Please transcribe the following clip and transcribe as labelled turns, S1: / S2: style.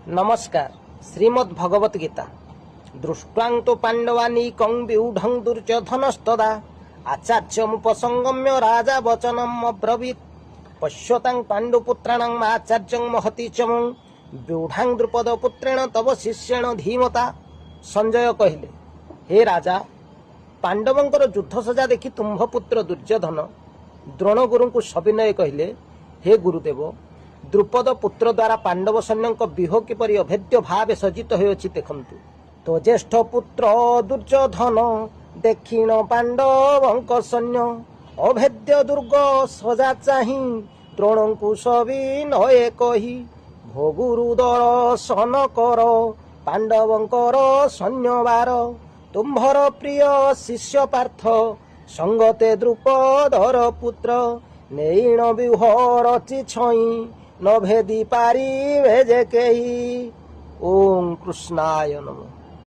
S1: नमस्कार। श्रीमद् भगवत गीता दृष्टां तो पांडवानीकं व्यूढं दुर्योधनस्तदा आचार्यमुपसंगम्य राजा वचनम् अब्रवीत् पश्यतां पाण्डुपुत्राणाम् आचार्यं महती चमु व्यूढां द्रुपदपुत्रेण तव शिष्येण धीमता। संजय कहले, हे राजा, पांडवंकर युद्ध सजा देखि तुम्भपुत्र दुर्योधन द्रोणगुरु को सविनय कहले, हे गुरुदेव, द्रुपद पुत्र द्वारा पांडव सैन्य व्यूह किपरि अभेद्य भाव सज्जित होइछि देखंतु। तो ज्येष्ठ पुत्र दुर्योधन देखिण पांडवंक सैन्य अभेद्य दुर्ग सजा चाहि द्रोण को सविनय कहि भोगुरु दर्शन कर पांडवंकर सैन्यवार तुम्भर प्रिय शिष्य पार्थ संगते द्रुपदर पुत्र नैण व्यूह रचि छई न भेदी पारिबे जे केहि। ओम कृष्णाय नमः।